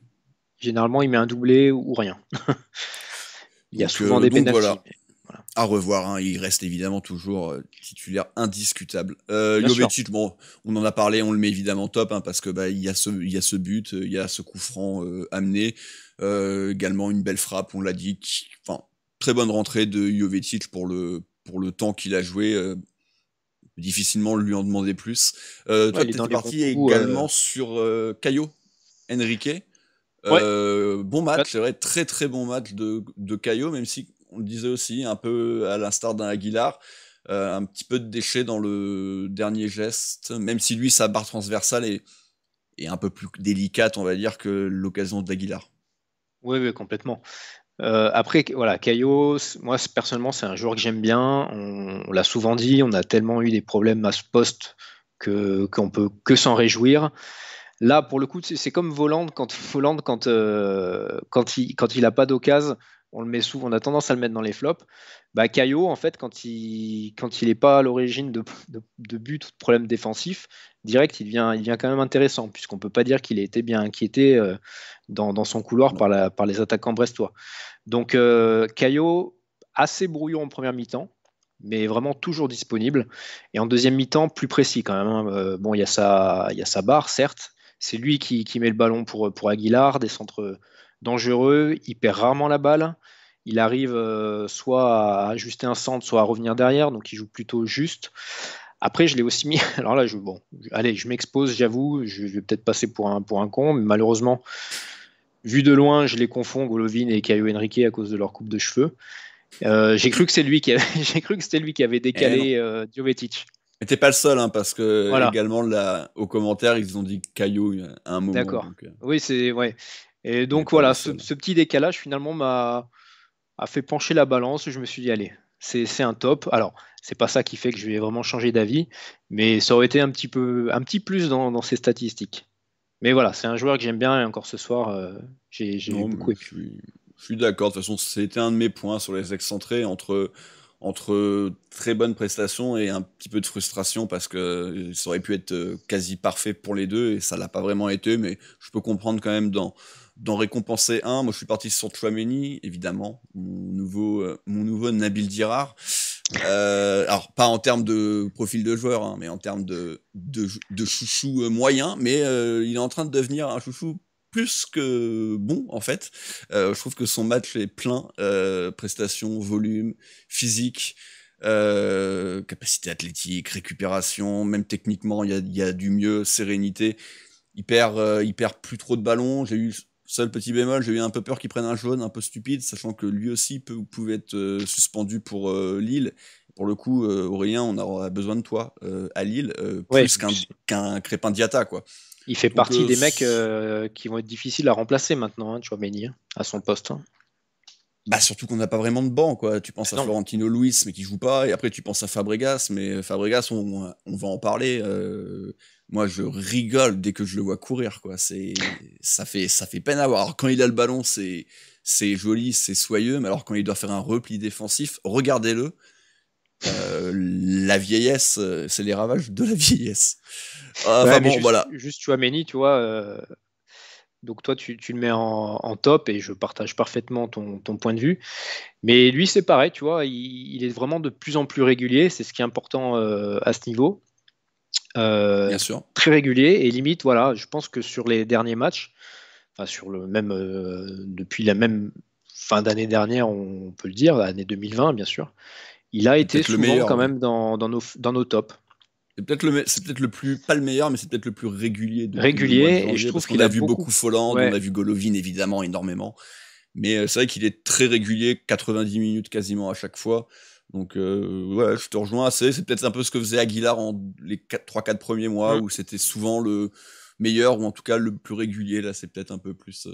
Généralement, il met un doublé ou rien. Il y a souvent des pénaltys. Voilà. À revoir, il reste évidemment toujours titulaire indiscutable. Jovetic, on en a parlé, on le met évidemment top, parce que il y a ce but, il y a ce coup franc amené, également une belle frappe, on l'a dit. Très bonne rentrée de Jovetic pour le temps qu'il a joué. Difficilement lui en demander plus. Toi, tu étais parti également sur Caio Henrique. Bon match, c'est vrai, très très bon match de Caio, même si on le disait aussi, un peu à l'instar d'un Aguilar, un petit peu de déchet dans le dernier geste, même si lui, sa barre transversale est un peu plus délicate, on va dire, que l'occasion d'Aguilar. Oui, complètement. Après, voilà, Caio, moi personnellement, c'est un joueur que j'aime bien. On l'a souvent dit, on a tellement eu des problèmes à ce poste qu'on peut que s'en réjouir. Là, pour le coup, c'est comme Volland quand il n'a pas d'occasion, on le met souvent, on a tendance à le mettre dans les flops. Caio, en fait, quand il n'est pas à l'origine de but ou de problème défensif, direct, il devient quand même intéressant, puisqu'on ne peut pas dire qu'il a été bien inquiété dans son couloir par les attaquants brestois. Donc, Caio, assez brouillon en première mi-temps, mais vraiment toujours disponible. Et en deuxième mi-temps, plus précis quand même, hein. Bon, il y a sa barre, certes. C'est lui qui met le ballon pour Aguilar, des centres dangereux. Il perd rarement la balle. Il arrive soit à ajuster un centre, soit à revenir derrière. Donc, il joue plutôt juste. Après, je l'ai aussi mis. Alors là, je m'expose, j'avoue. Je vais peut-être passer pour un con, mais malheureusement, vu de loin, je les confonds, Golovin et Caio Henrique, à cause de leur coupe de cheveux. J'ai cru que c'était lui qui avait décalé Jovetic. Mais t'es pas le seul, hein, parce que Voilà. également là, aux commentaires, ils ont dit Caillou à un moment. D'accord. Donc, Oui, c'est ouais. Et donc pas voilà, le ce seul. petit décalage finalement a fait pencher la balance. Je me suis dit allez, c'est un top. Alors c'est pas ça qui fait que je vais vraiment changer d'avis, mais ça aurait été un petit plus dans ces statistiques. Mais voilà, c'est un joueur que j'aime bien et encore ce soir, j'ai Non, beaucoup mais aimé. je suis d'accord. De toute façon, c'était un de mes points sur les excentrés entre très bonnes prestations et un petit peu de frustration parce que ça aurait pu être quasi parfait pour les deux et ça l'a pas vraiment été. Mais je peux comprendre quand même d'en récompenser un. Moi, je suis parti sur Tchouaméni, évidemment, mon nouveau Nabil Dirar. Alors pas en termes de profil de joueur, hein, mais en termes de chouchou moyen, mais il est en train de devenir un chouchou plus que bon en fait. Je trouve que son match est plein, prestations, volume, physique, capacité athlétique, récupération, même techniquement il y a du mieux, sérénité. Il perd plus trop de ballons. Seul petit bémol, j'ai eu un peu peur qu'il prenne un jaune un peu stupide, sachant que lui aussi pouvait être suspendu pour Lille. Pour le coup, Aurélien, on aura besoin de toi à Lille, Ouais, plus qu'un Crépin Diatta, quoi. il fait Donc, partie des mecs qui vont être difficiles à remplacer maintenant, hein, Tchouaméni, hein, à son poste. Hein. bah surtout qu'on n'a pas vraiment de banc, quoi. Tu penses à Non. Florentino Luis, mais qui joue pas, et après tu penses à Fabregas, mais Fabregas, on va en parler. Moi, je rigole dès que je le vois courir, quoi. Ça fait peine à voir. Alors, quand il a le ballon, c'est joli, c'est soyeux, mais alors quand il doit faire un repli défensif, regardez-le. La vieillesse, c'est les ravages de la vieillesse. Enfin Ouais, mais bon, voilà. juste Tchouaméni, tu vois. Donc toi, tu le mets en top et je partage parfaitement ton point de vue. Mais lui, c'est pareil, tu vois, il est vraiment de plus en plus régulier. C'est ce qui est important à ce niveau. Bien sûr. Très régulier et limite, voilà, je pense que sur les derniers matchs, enfin sur le même depuis la même fin d'année dernière, on peut le dire, l'année 2020 bien sûr, il a été Peut-être le souvent meilleur, quand ouais. même dans nos tops. C'est peut-être le plus, pas le meilleur, mais c'est peut-être le plus régulier depuis le mois de Régulier, et je janvier, trouve parce qu'on qu'il a a vu beaucoup Folland, ouais. on a vu Golovin évidemment énormément, mais c'est vrai qu'il est très régulier, 90 minutes quasiment à chaque fois. Donc ouais, je te rejoins assez. C'est peut-être un peu ce que faisait Aguilar en les 3-4 premiers mois, où c'était souvent le meilleur, ou en tout cas le plus régulier. Là, c'est peut-être un peu plus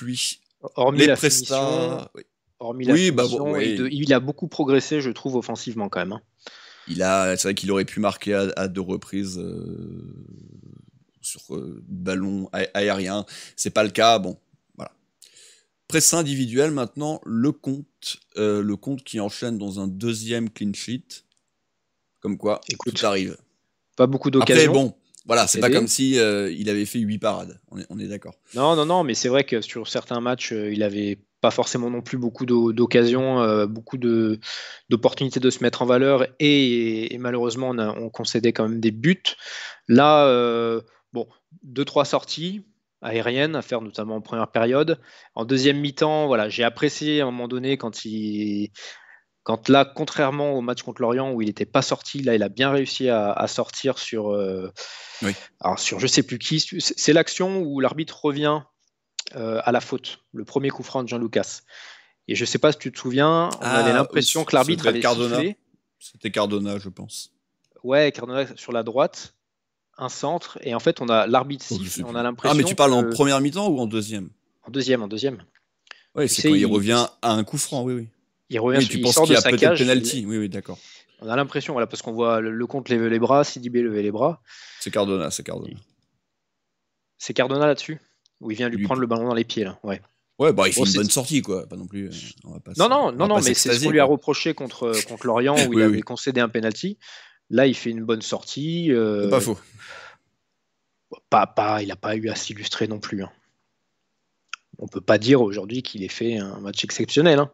lui. Hormis Les la finition, prestats, oui. hormis la Oui, bah bon, finition, ouais. il a beaucoup progressé, je trouve, offensivement quand même. Hein. C'est vrai qu'il aurait pu marquer à 2 reprises sur ballon aérien. C'est pas le cas. Bon, voilà. Presse individuelle maintenant, le compte qui enchaîne dans un deuxième clean sheet. Comme quoi, Écoute, tout arrive. pas beaucoup Après, d'occasions. bon, voilà, c'est pas aidé. comme si il avait fait 8 parades. On est d'accord. Non, mais c'est vrai que sur certains matchs, il avait pas forcément non plus beaucoup d'occasions, beaucoup d'opportunités de se mettre en valeur et malheureusement on concédait quand même des buts. Là, bon, 2-3 sorties aériennes à faire notamment en première période. En deuxième mi-temps, voilà, j'ai apprécié à un moment donné quand là, contrairement au match contre Lorient où il n'était pas sorti, là il a bien réussi à sortir sur, Oui. alors sur je sais plus qui. C'est l'action où l'arbitre revient à la faute, le premier coup franc de Jean Lucas. Et je sais pas si tu te souviens, on avait l'impression que l'arbitre avait sifflé. C'était Cardona, je pense. Ouais, Cardona sur la droite, un centre, et en fait on a l'arbitre siffle, on a l'impression. Ah, mais tu parles en première mi-temps ou en deuxième? En deuxième. Oui, c'est quand il revient à un coup franc, oui. Il revient, oui, tu il penses sort qu'il y de a sa peut-être cage. penalty. Oui, d'accord. On a l'impression, voilà, parce qu'on voit le compte lever les bras, Sidibé lever les bras. C'est Cardona. C'est Cardona là-dessus, où il vient lui prendre le ballon dans les pieds, là. Ouais. Ouais, bah il fait une bonne sortie, quoi. Pas non plus. Non, mais c'est ce qu'on lui a reproché contre Lorient, où il avait concédé un penalty. Là, il fait une bonne sortie. C'est pas faux. Il n'a pas eu à s'illustrer non plus. Hein. On peut pas dire aujourd'hui qu'il ait fait un match exceptionnel. Hein.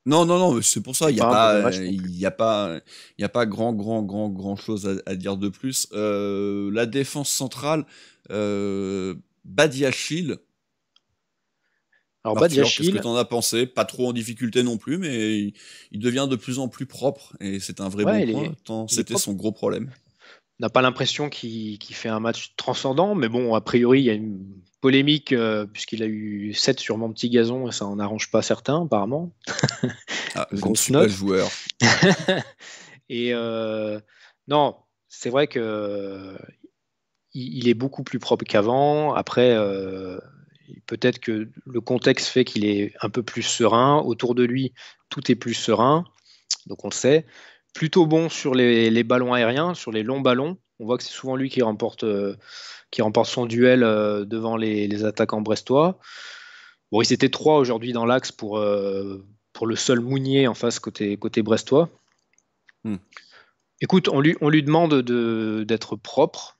Non, c'est pour ça, il n'y a, Pas un mauvais pas, match non plus. il y a pas, il y a pas grand chose à dire de plus. La défense centrale, Badiachil, Alors Arthur, qu'est-ce que Badiachil, tu en as pensé? Pas trop en difficulté non plus, mais il devient de plus en plus propre, et c'est un vrai bon ouais, point, tant il est c'était propre. son gros problème. On n'a pas l'impression qu'il fait un match transcendant, mais bon, a priori, il y a une polémique puisqu'il a eu 7 sur mon petit gazon et ça en arrange pas certains, apparemment. Ah, Une je ne grosse suis pas note. joueur. Et non, c'est vrai que il est beaucoup plus propre qu'avant. Après, peut-être que le contexte fait qu'il est un peu plus serein. Autour de lui, tout est plus serein. Donc on le sait. Plutôt bon sur les ballons aériens, sur les longs ballons. On voit que c'est souvent lui qui remporte son duel devant les attaquants brestois. Bon, ils étaient 3 aujourd'hui dans l'axe pour le seul Mounier en face côté brestois. Hmm. Écoute, on lui demande d'être propre.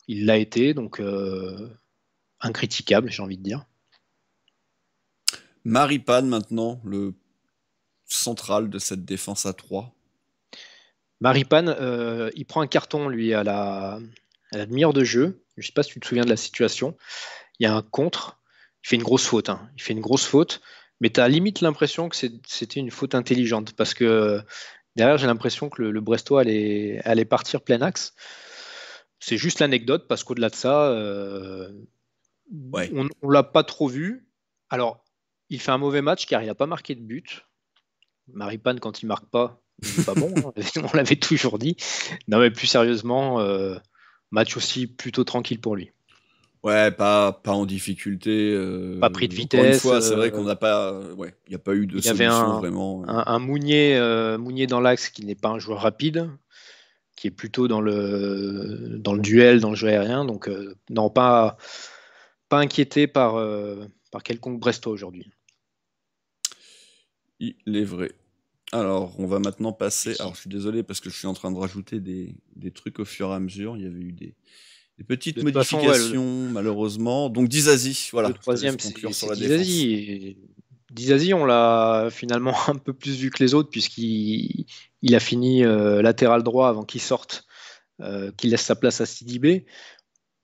Il l'a été, donc incritiquable, j'ai envie de dire. Maripane maintenant, le central de cette défense à 3. Maripane, il prend un carton, lui, à la demi-heure de jeu. Je ne sais pas si tu te souviens de la situation. Il y a un contre. Il fait une grosse faute. Hein. Il fait une grosse faute, mais tu as limite l'impression que c'était une faute intelligente parce que derrière, j'ai l'impression que le Brestois allait partir plein axe. C'est juste l'anecdote parce qu'au-delà de ça, Ouais. on ne l'a pas trop vu. Alors, il fait un mauvais match car il n'a pas marqué de but. Maripane, quand il marque pas, il n'est pas bon. Hein. On l'avait toujours dit. Non, mais plus sérieusement, match aussi plutôt tranquille pour lui. Ouais, pas en difficulté. Pas pris de Encore une vitesse. fois, c'est vrai qu'on n'a pas, il n'y a pas eu de Il y avait solution vraiment. un Mounier dans l'axe qui n'est pas un joueur rapide, qui est plutôt dans le duel, dans le jeu aérien. Donc, non, pas inquiété par quelconque Brestois aujourd'hui. Il est vrai. Alors, on va maintenant passer. Alors, je suis désolé parce que je suis en train de rajouter des trucs au fur et à mesure. Il y avait eu des petites De toute façon, modifications, malheureusement. Donc, Dizazi, voilà. Le troisième, je te laisse c'est conclure sur la Dizazi. défense. Et Dizazi, on l'a finalement un peu plus vu que les autres, puisqu'il a fini latéral droit avant qu'il sorte, qu'il laisse sa place à Sidibé.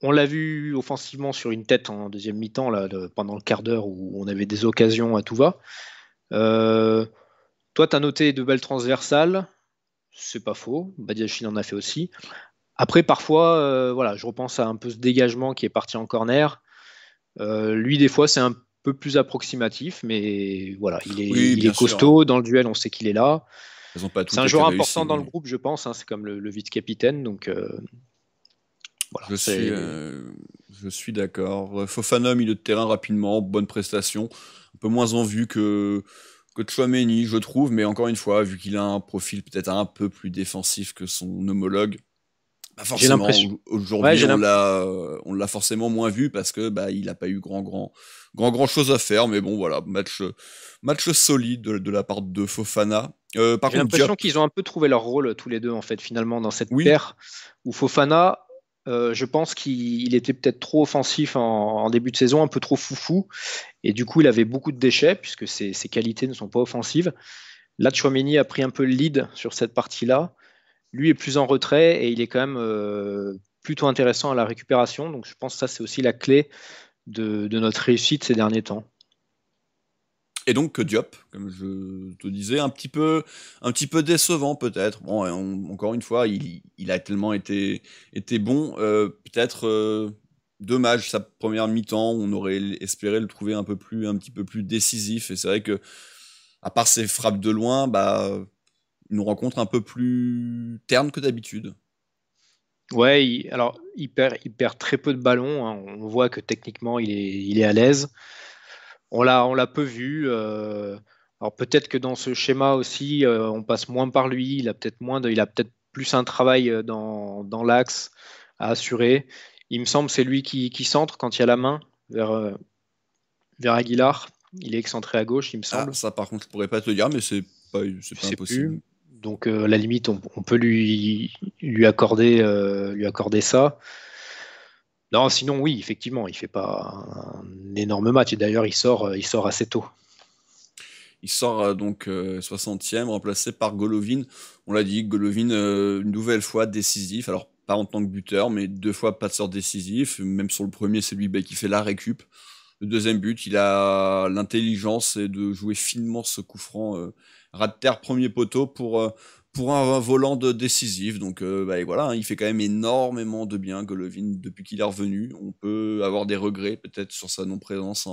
On l'a vu offensivement sur une tête en deuxième mi-temps, là, pendant le quart d'heure où on avait des occasions à tout va. Toi, tu as noté de belles transversales. C'est pas faux. Badiachil en a fait aussi. Après, parfois, voilà, je repense à un peu ce dégagement qui est parti en corner. Lui, des fois, c'est un peu plus approximatif, mais voilà, Oui, il bien est sûr, costaud. Dans le duel, on sait qu'il est là. Elles ont pas toutes C'est un été joueur réussies, important dans le mais groupe, je pense. Hein, c'est comme le vice-capitaine. Donc, voilà. je suis d'accord. Fofana, milieu de terrain rapidement, bonne prestation. Un peu moins en vue que Tchouaméni, je trouve, mais encore une fois, vu qu'il a un profil peut-être un peu plus défensif que son homologue, bah J'ai forcément, l'impression. Ouais, aujourd'hui, on l'a forcément moins vu parce que bah, il n'a pas eu grand chose à faire. Mais bon, voilà, match solide de la part de Fofana. Par J'ai contre, l'impression Diop, qu'ils ont un peu trouvé leur rôle tous les deux, en fait, finalement, dans cette oui, paire où Fofana, je pense qu'il était peut-être trop offensif en début de saison, un peu trop foufou, et du coup, il avait beaucoup de déchets, puisque ses qualités ne sont pas offensives. Là, Tchouaméni a pris un peu le lead sur cette partie-là. Lui est plus en retrait, et il est quand même plutôt intéressant à la récupération, donc je pense que ça, c'est aussi la clé de notre réussite ces derniers temps. et donc Diop, comme je te disais, un petit peu décevant peut-être. Bon, encore une fois, il a tellement été bon, peut-être dommage sa première mi-temps. On aurait espéré le trouver un petit peu plus décisif. Et c'est vrai que, à part ses frappes de loin, bah, il nous rencontre un peu plus terne que d'habitude. Ouais, il perd très peu de ballons. Hein. On voit que techniquement, il est à l'aise. On l'a peu vu. Alors peut-être que dans ce schéma aussi, on passe moins par lui. Il a peut-être plus un travail dans l'axe à assurer. Il me semble que c'est lui qui centre quand il y a la main vers Aguilar. Il est excentré à gauche, il me Ah, semble. ça par contre, je pourrais pas te dire, mais c'est pas Je sais impossible. plus. Donc à la limite, on peut lui accorder ça. Non, sinon oui, effectivement, il fait pas un énorme match. Et d'ailleurs, il sort assez tôt. Il sort donc 60e, remplacé par Golovin. On l'a dit, Golovin, une nouvelle fois décisif. Alors, pas en tant que buteur, mais 2 fois passeur décisif. Même sur le premier, c'est lui qui fait la récup. Le deuxième but, il a l'intelligence de jouer finement ce coup franc ras de terre, premier poteau pour un volant décisif. Donc voilà, il fait quand même énormément de bien, Golovin, depuis qu'il est revenu. On peut avoir des regrets peut-être sur sa non-présence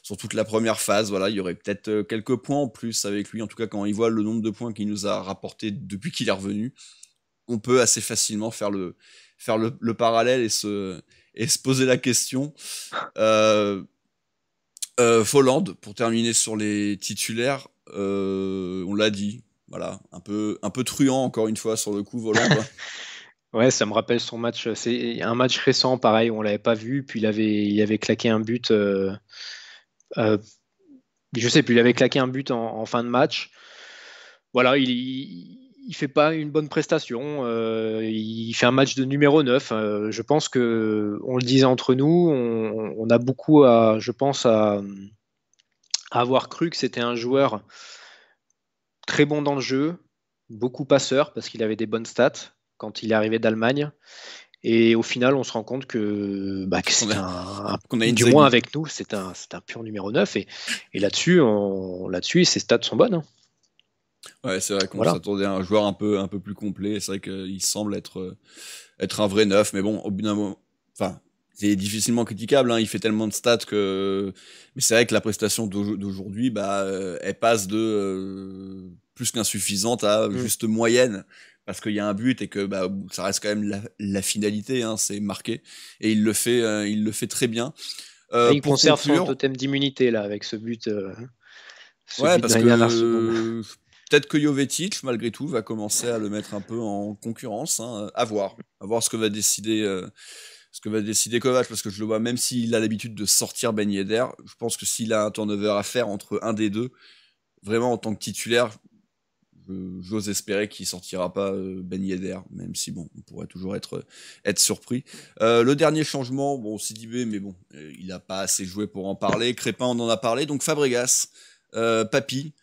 sur toute la première phase. Voilà, il y aurait peut-être quelques points en plus avec lui. En tout cas, quand il voit le nombre de points qu'il nous a rapporté depuis qu'il est revenu, on peut assez facilement faire le parallèle et se poser la question. Folland, pour terminer sur les titulaires, on l'a dit, voilà, un peu truand encore une fois sur le coup, Folland. Ouais, ça me rappelle son match. C'est un match récent, pareil, on l'avait pas vu, puis il avait claqué un but. Je sais plus, il avait claqué un but en fin de match. Voilà, il fait pas une bonne prestation. Il fait un match de numéro 9. Je pense que, on le disait entre nous, on a beaucoup je pense, à avoir cru que c'était un joueur très bon dans le jeu, beaucoup passeur parce qu'il avait des bonnes stats quand il est arrivé d'Allemagne. Et au final, on se rend compte que c'est du moins avec nous, c'est un pur numéro 9. Et là-dessus, ses stats sont bonnes. Hein. Ouais, c'est vrai qu'on s'attendait à un joueur un peu plus complet. C'est vrai qu'il semble être un vrai 9. Mais bon, au bout d'un moment, c'est difficilement critiquable. Hein. Il fait tellement de stats que. Mais c'est vrai que la prestation d'aujourd'hui, elle passe de plus qu'insuffisante à juste moyenne. Parce qu'il y a un but et que ça reste quand même la finalité, hein, c'est marqué. Et il le fait très bien. Il conserve son totem d'immunité là, avec ce but. Parce que peut-être que Jovetic, malgré tout, va commencer à le mettre un peu en concurrence. Hein, à voir ce que va décider Kovac, parce que je le vois, même s'il a l'habitude de sortir Ben Yedder, je pense que s'il a un turnover à faire entre un des deux, vraiment en tant que titulaire, j'ose espérer qu'il sortira pas Ben Yedder, même si bon, on pourrait toujours être surpris. Le dernier changement, Sidibé, mais bon, il n'a pas assez joué pour en parler. Crépin, on en a parlé. Donc Fabregas, Papy.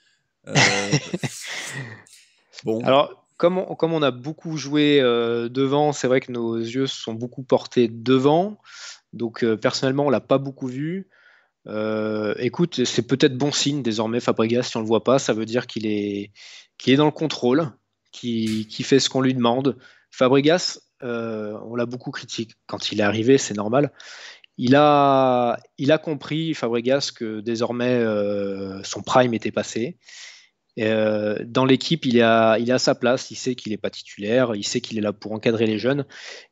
Bon. Alors, comme on a beaucoup joué devant, c'est vrai que nos yeux se sont beaucoup portés devant. Donc personnellement, on l'a pas beaucoup vu. Écoute, c'est peut-être bon signe désormais, Fabregas, si on le voit pas, ça veut dire qu'il est dans le contrôle, qu'il fait ce qu'on lui demande. Fabregas, on l'a beaucoup critiqué quand il est arrivé, c'est normal. Il a compris, Fabregas, que désormais son prime était passé. Dans l'équipe, il a sa place, il sait qu'il n'est pas titulaire, il sait qu'il est là pour encadrer les jeunes.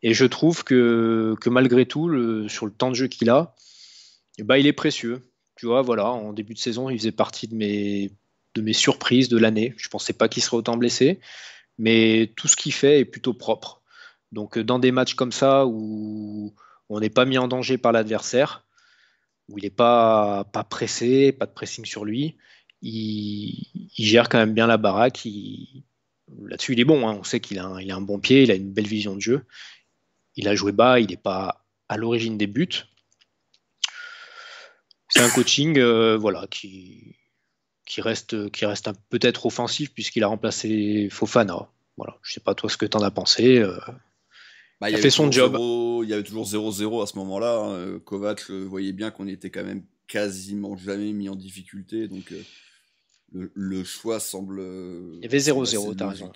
Et je trouve que malgré tout, sur le temps de jeu qu'il a, il est précieux. Tu vois, voilà, en début de saison, il faisait partie de mes surprises de l'année. Je ne pensais pas qu'il serait autant blessé, mais tout ce qu'il fait est plutôt propre. Donc, dans des matchs comme ça où on n'est pas mis en danger par l'adversaire, où il n'est pas pressé, pas de pressing sur lui, il gère quand même bien la baraque. Là-dessus, il est bon. Hein. On sait qu'il a un bon pied, il a une belle vision de jeu. Il a joué bas, il n'est pas à l'origine des buts. C'est un coaching qui reste peut-être offensif puisqu'il a remplacé Fofana. Voilà. Je ne sais pas toi ce que tu en as pensé. Il a fait son job. Il y avait toujours 0-0 à ce moment-là. Hein. Kovac voyait bien qu'on était quand même quasiment jamais mis en difficulté. Donc le choix semble... Il y avait 0-0, t'as raison.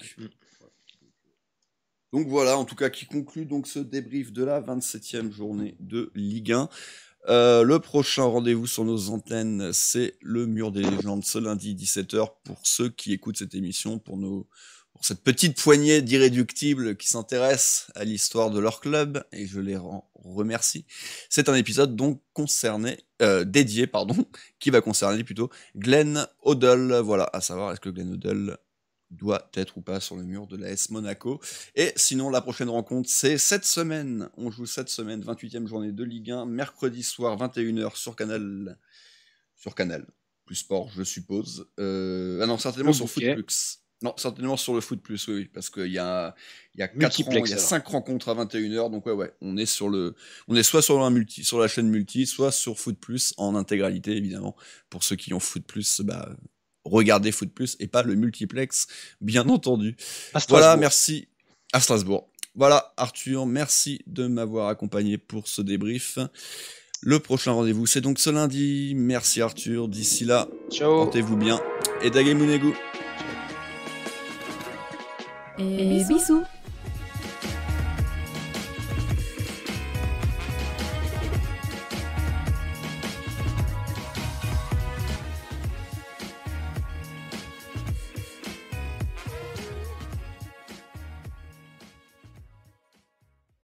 Donc voilà, en tout cas, qui conclut donc ce débrief de la 27e journée de Ligue 1. Le prochain rendez-vous sur nos antennes, c'est le Mur des Légendes, ce lundi 17h, pour ceux qui écoutent cette émission, pour cette petite poignée d'irréductibles qui s'intéressent à l'histoire de leur club, et je les remercie. C'est un épisode donc dédié, qui va concerner plutôt Glenn Hoddle. Voilà, à savoir, est-ce que Glenn Hoddle doit être ou pas sur le mur de l'AS Monaco. Et sinon, la prochaine rencontre, c'est cette semaine. On joue cette semaine, 28e journée de Ligue 1, mercredi soir, 21h sur Canal. Sur Canal. Plus sport, je suppose. Non, certainement sur Foot Plus. Non, certainement sur le Foot Plus, oui, parce qu'il y a 5 rencontres à 21h, donc ouais, on est soit sur la chaîne multi, soit sur Foot Plus en intégralité, évidemment. Pour ceux qui ont Foot Plus, regardez Foot Plus et pas le multiplex, bien entendu. À Strasbourg. Voilà, merci. À Strasbourg. Voilà, Arthur, merci de m'avoir accompagné pour ce débrief. Le prochain rendez-vous, c'est donc ce lundi. Merci Arthur. D'ici là, Ciao. portez-vous bien. Et Dagemunegu. Et bisous.